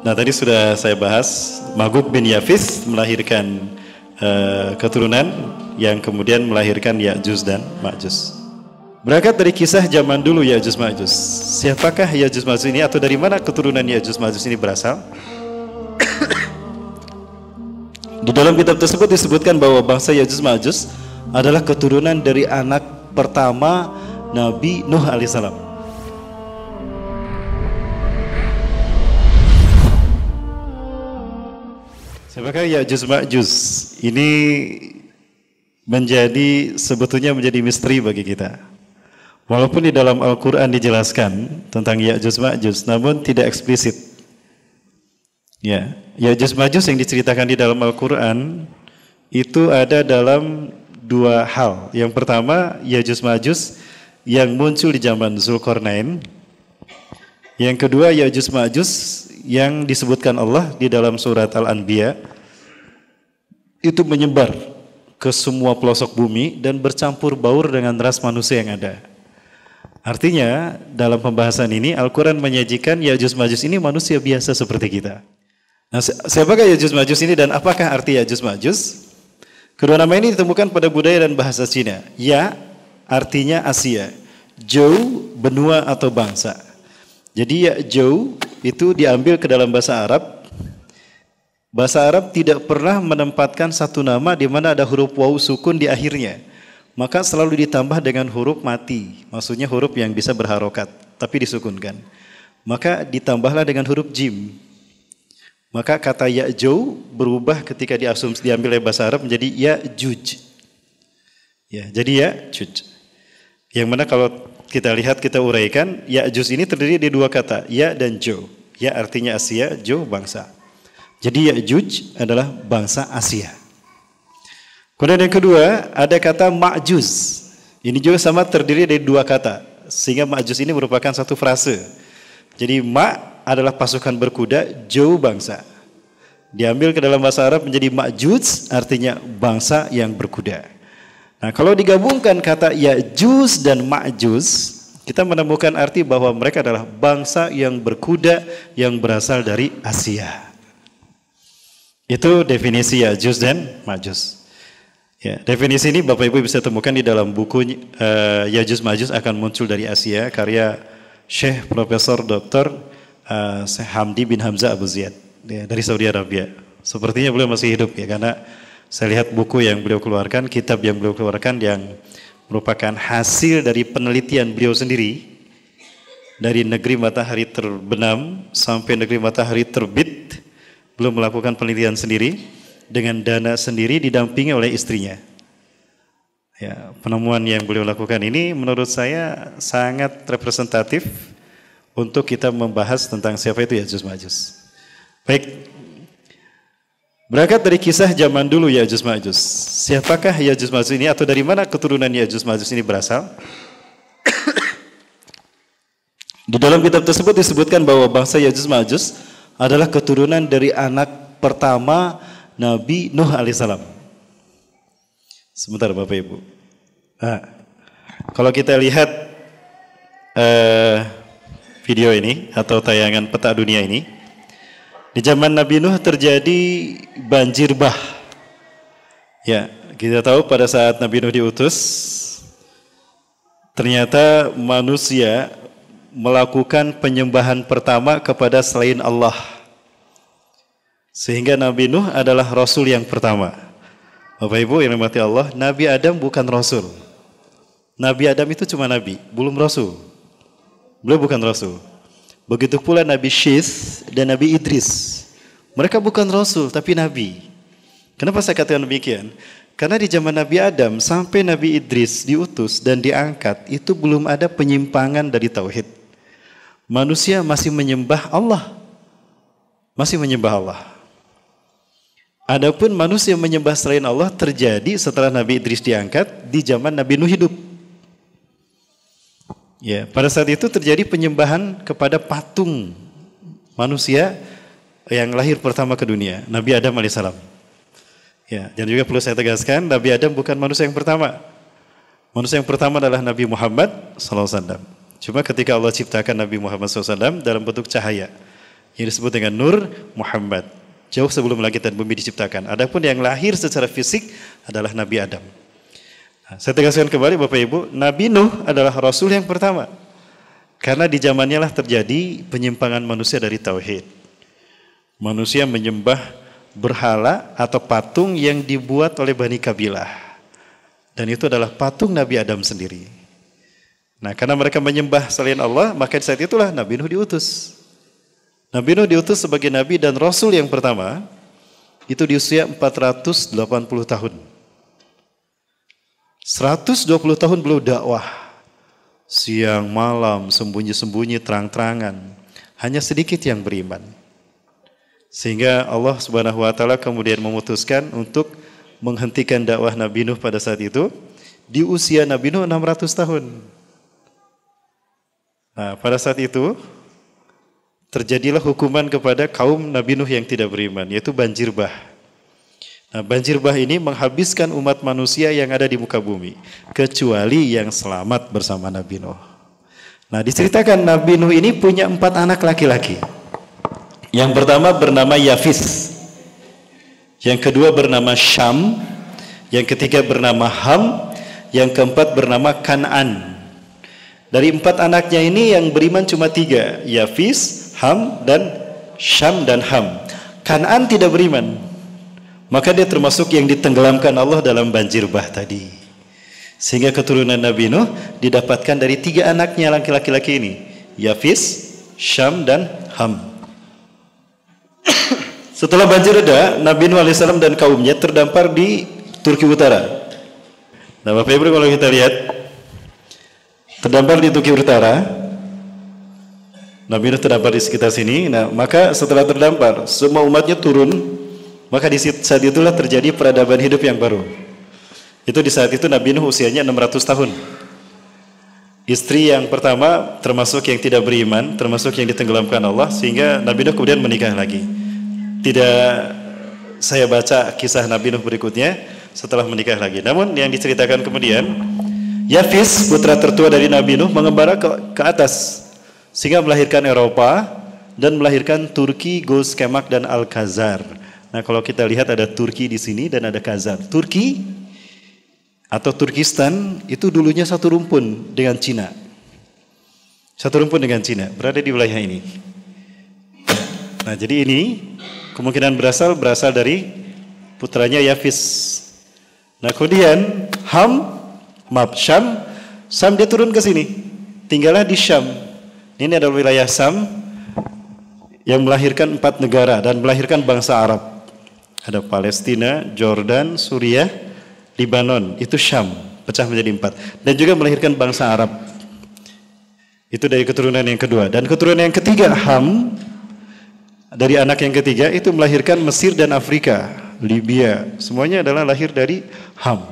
Nah tadi sudah saya bahas, Maguk bin Yafis melahirkan keturunan yang kemudian melahirkan Ya'juj dan Ma'juj. Berangkat dari kisah zaman dulu Ya'juj Ma'juj. Siapakah Ya'juj Ma'juj ini atau dari mana keturunan Ya'juj Ma'juj ini berasal? Di dalam kitab tersebut disebutkan bahwa bangsa Ya'juj Ma'juj adalah keturunan dari anak pertama Nabi Nuh alaihissalam. Siapakah Ya'juj Ma'juj? Ini sebetulnya menjadi misteri bagi kita. Walaupun di dalam Al-Quran dijelaskan tentang Ya'juj Ma'juj, namun tidak eksplisit. Ya, Ya'juj Ma'juj yang diceritakan di dalam Al-Quran itu ada dalam dua hal. Yang pertama, Ya'juj Ma'juj yang muncul di zaman Zulkarnain. Yang kedua, Ya'juj Ma'juj yang disebutkan Allah di dalam surat Al-Anbiya itu menyebar ke semua pelosok bumi dan bercampur baur dengan ras manusia yang ada. Artinya dalam pembahasan ini Al-Quran menyajikan Ya'juj Ma'juj ini manusia biasa seperti kita. Nah, siapakah Ya'juj Ma'juj ini dan apakah arti Ya'juj Ma'juj? Kedua nama ini ditemukan pada budaya dan bahasa Cina. Ya artinya Asia, Jou benua atau bangsa. Jadi Ya'juj itu diambil ke dalam bahasa Arab. Bahasa Arab tidak pernah menempatkan satu nama di mana ada huruf waw sukun di akhirnya. Maka selalu ditambah dengan huruf mati. Maksudnya huruf yang bisa berharokat tapi disukunkan. Maka ditambahlah dengan huruf jim. Maka kata Ya'juj berubah ketika diambil oleh bahasa Arab menjadi Ya'juj. Ya, jadi Ya'juj. Yang mana kalau kita lihat, kita uraikan, Ya'juj ini terdiri dari dua kata, Ya dan Jo. Ya artinya Asia, Jo bangsa. Jadi Ya'juj adalah bangsa Asia. Kemudian yang kedua, ada kata Ma'juj. Ini juga sama terdiri dari dua kata. Sehingga Ma'juj ini merupakan satu frase. Jadi Ma' adalah pasukan berkuda, Jo bangsa. Diambil ke dalam bahasa Arab menjadi Ma'juj, artinya bangsa yang berkuda. Nah, kalau digabungkan kata Ya'juj dan Ma'juj, kita menemukan arti bahwa mereka adalah bangsa yang berkuda yang berasal dari Asia. Itu definisi Ya'juj dan Ma'juj. Ya, definisi ini Bapak Ibu bisa temukan di dalam buku Ya'juj Ma'juj akan muncul dari Asia, karya Syekh Profesor Dr. Syekh Hamdi bin Hamzah Abu Ziyad ya, dari Saudi Arabia. Sepertinya beliau masih hidup ya, karena saya lihat buku yang beliau keluarkan, kitab yang beliau keluarkan yang merupakan hasil dari penelitian beliau sendiri dari negeri matahari terbenam sampai negeri matahari terbit. Beliau melakukan penelitian sendiri dengan dana sendiri didampingi oleh istrinya. Ya, penemuan yang beliau lakukan ini menurut saya sangat representatif untuk kita membahas tentang siapa itu Ya'juj Ma'juj. Baik. Berangkat dari kisah zaman dulu Ya'juj Ma'juj. Siapakah Ya'juj Ma'juj ini atau dari mana keturunan Ya'juj Ma'juj ini berasal? Di dalam kitab tersebut disebutkan bahwa bangsa Ya'juj Ma'juj adalah keturunan dari anak pertama Nabi Nuh alaihissalam. Sebentar Bapak Ibu. Nah, kalau kita lihat video ini atau tayangan peta dunia ini, di zaman Nabi Nuh terjadi banjir bah. Ya, kita tahu pada saat Nabi Nuh diutus, ternyata manusia melakukan penyembahan pertama kepada selain Allah. Sehingga Nabi Nuh adalah Rasul yang pertama. Bapak Ibu yang dirahmati Allah, Nabi Adam bukan Rasul. Nabi Adam itu cuma Nabi, belum Rasul. Beliau bukan Rasul. Begitu pula Nabi Syith dan Nabi Idris. Mereka bukan Rasul tapi Nabi. Kenapa saya katakan demikian? Karena di zaman Nabi Adam sampai Nabi Idris diutus dan diangkat, itu belum ada penyimpangan dari Tauhid. Manusia masih menyembah Allah. Masih menyembah Allah. Adapun manusia menyembah selain Allah terjadi setelah Nabi Idris diangkat di zaman Nabi Nuh hidup. Ya, pada saat itu terjadi penyembahan kepada patung manusia yang lahir pertama ke dunia, Nabi Adam alaihissalam. Ya, dan juga perlu saya tegaskan, Nabi Adam bukan manusia yang pertama. Manusia yang pertama adalah Nabi Muhammad SAW. Cuma ketika Allah ciptakan Nabi Muhammad SAW dalam bentuk cahaya, yang disebut dengan Nur Muhammad. Jauh sebelum langit dan bumi diciptakan. Adapun yang lahir secara fisik adalah Nabi Adam. Nah, saya tegaskan kembali Bapak Ibu, Nabi Nuh adalah Rasul yang pertama. Karena di zamannya lah terjadi penyimpangan manusia dari Tauhid. Manusia menyembah berhala atau patung yang dibuat oleh Bani Kabilah. Dan itu adalah patung Nabi Adam sendiri. Nah, karena mereka menyembah selain Allah, maka di saat itulah Nabi Nuh diutus. Nabi Nuh diutus sebagai Nabi dan Rasul yang pertama, itu di usia 480 tahun. 120 tahun beliau dakwah. Siang, malam, sembunyi-sembunyi, terang-terangan. Hanya sedikit yang beriman. Sehingga Allah Subhanahu wa taala kemudian memutuskan untuk menghentikan dakwah Nabi Nuh pada saat itu di usia Nabi Nuh 600 tahun. Nah, pada saat itu terjadilah hukuman kepada kaum Nabi Nuh yang tidak beriman, yaitu banjir bah. Nah, banjir bah ini menghabiskan umat manusia yang ada di muka bumi, kecuali yang selamat bersama Nabi Nuh. Nah, diceritakan Nabi Nuh ini punya 4 anak laki-laki. Yang pertama bernama Yafis, yang kedua bernama Syam, yang ketiga bernama Ham, yang keempat bernama Kan'an. Dari 4 anaknya ini yang beriman cuma 3, Yafis, Ham, dan Syam dan Ham. Kan'an tidak beriman. Maka dia termasuk yang ditenggelamkan Allah dalam banjir bah tadi. Sehingga keturunan Nabi Nuh didapatkan dari 3 anaknya laki-laki ini. Yafis, Syam, dan Ham. Setelah banjir reda, Nabi Nuh AS dan kaumnya terdampar di Turki Utara. Nah, Bapak Ibu kalau kita lihat, terdampar di Turki Utara, Nabi Nuh terdampar di sekitar sini. Nah, maka setelah terdampar, semua umatnya turun. Maka di saat itulah terjadi peradaban hidup yang baru. Itu di saat itu Nabi Nuh usianya 600 tahun. Istri yang pertama termasuk yang tidak beriman, termasuk yang ditenggelamkan Allah, sehingga Nabi Nuh kemudian menikah lagi. Tidak saya baca kisah Nabi Nuh berikutnya setelah menikah lagi. Namun yang diceritakan kemudian, Yafis, putra tertua dari Nabi Nuh, mengembara ke atas sehingga melahirkan Eropa dan melahirkan Turki, Gos, Kemak, dan Al-Khazar. Nah, kalau kita lihat ada Turki di sini dan ada Khazar. Turki atau Turkistan itu dulunya satu rumpun dengan Cina. Satu rumpun dengan Cina, berada di wilayah ini. Nah, jadi ini kemungkinan berasal dari putranya Yafis. Nah, kemudian Syam dia turun ke sini. Tinggallah di Syam. Ini adalah wilayah Syam yang melahirkan 4 negara dan melahirkan bangsa Arab. Ada Palestina, Jordan, Suriah, Libanon. Itu Syam, pecah menjadi 4. Dan juga melahirkan bangsa Arab. Itu dari keturunan yang kedua. Dan keturunan yang ketiga, Ham, dari anak yang ketiga itu melahirkan Mesir dan Afrika, Libya. Semuanya adalah lahir dari Ham.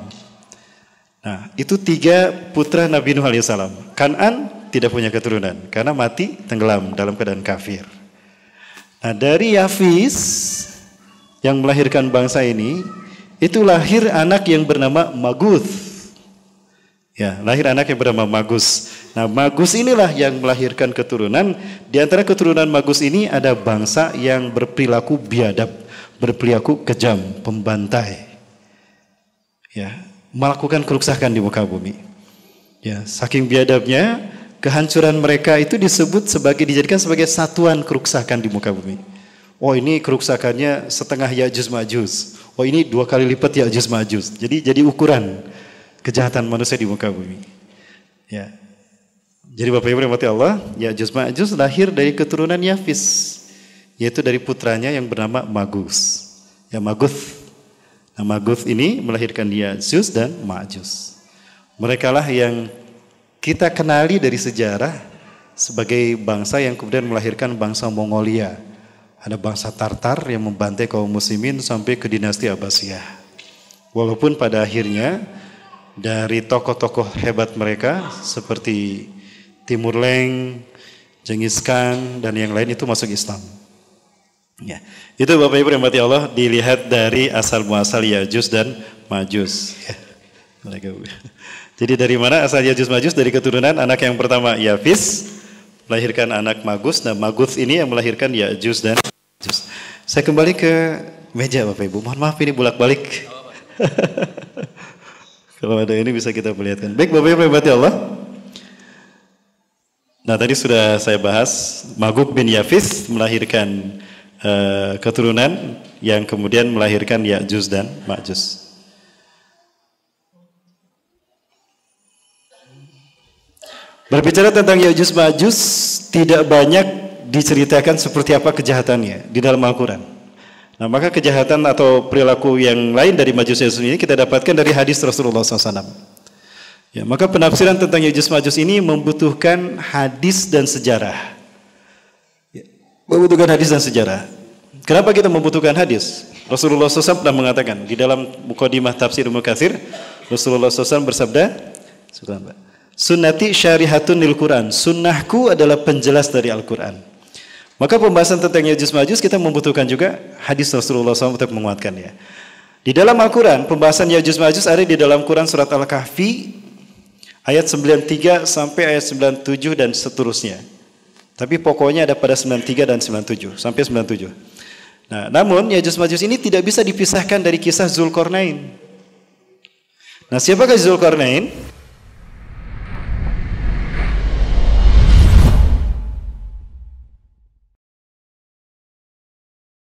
Nah, itu 3 putra Nabi Nuh alaihissalam. Kan'an tidak punya keturunan karena mati tenggelam dalam keadaan kafir. Nah, dari Yafis yang melahirkan bangsa ini, itu lahir anak yang bernama Maguth. Ya, lahir anak yang bernama Magus. Nah, Magus inilah yang melahirkan keturunan. Di antara keturunan Magus ini ada bangsa yang berperilaku biadab, berperilaku kejam, pembantai. Ya, melakukan kerusakan di muka bumi. Ya, saking biadabnya, kehancuran mereka itu dijadikan sebagai satuan kerusakan di muka bumi. Oh, ini kerusakannya setengah Ya'juj Ma'juj. Oh, ini 2 kali lipat Ya'juj Ma'juj. Jadi ukuran kejahatan manusia di muka bumi. Ya. Jadi Bapak Ibu rahmati Allah, Ya'juj Ma'juj lahir dari keturunan Yafis, yaitu dari putranya yang bernama Magus. Ya, Maguth. Nah, Maguth ini melahirkan Ya'juj dan Ma'juj. Merekalah yang kita kenali dari sejarah sebagai bangsa yang kemudian melahirkan bangsa Mongolia. Ada bangsa Tartar yang membantai kaum muslimin sampai ke dinasti Abbasiyah. Walaupun pada akhirnya dari tokoh-tokoh hebat mereka seperti Timur Leng, Genghis Khan, dan yang lain itu masuk Islam. Ya, itu Bapak Ibu rahmati Allah, dilihat dari asal muasal Ya'juj dan Ma'juj. Ya. Jadi dari mana asal Ya'juj Ma'juj? Dari keturunan anak yang pertama Yafis, melahirkan anak Magus. Nah, Magus ini yang melahirkan Ya'juj dan Ma'juj. Saya kembali ke meja Bapak Ibu. Mohon maaf ini bolak-balik. Kalau ada ini bisa kita perlihatkan. Baik Bapak Ibu berarti Allah. Nah, tadi sudah saya bahas Maguk bin Yafis melahirkan keturunan yang kemudian melahirkan Ya'juj dan Ma'juj. Berbicara tentang Ya'juj Ma'juj, tidak banyak diceritakan seperti apa kejahatannya di dalam Al-Quran. Nah, maka kejahatan atau perilaku yang lain dari Ma'juj ini kita dapatkan dari hadis Rasulullah SAW. Ya, maka penafsiran tentang Ya'juj Ma'juj ini membutuhkan hadis dan sejarah. Ya, membutuhkan hadis dan sejarah. Kenapa kita membutuhkan hadis? Rasulullah SAW pernah mengatakan di dalam Muqaddimah Tafsir Ibnu Katsir, Rasulullah SAW bersabda, Sunnati syarihatun lil Quran. Sunnahku adalah penjelas dari Al-Quran. Maka pembahasan tentang Ya'juj Ma'juj kita membutuhkan juga hadis Rasulullah SAW untuk menguatkannya. Di dalam Al-Quran, pembahasan Ya'juj Ma'juj ada di dalam Quran surat Al-Kahfi ayat 93 sampai ayat 97 dan seterusnya. Tapi pokoknya ada pada 93 dan 97 sampai 97. Nah, namun Ya'juj Ma'juj ini tidak bisa dipisahkan dari kisah Zulkarnain. Nah, siapakah Zulkarnain?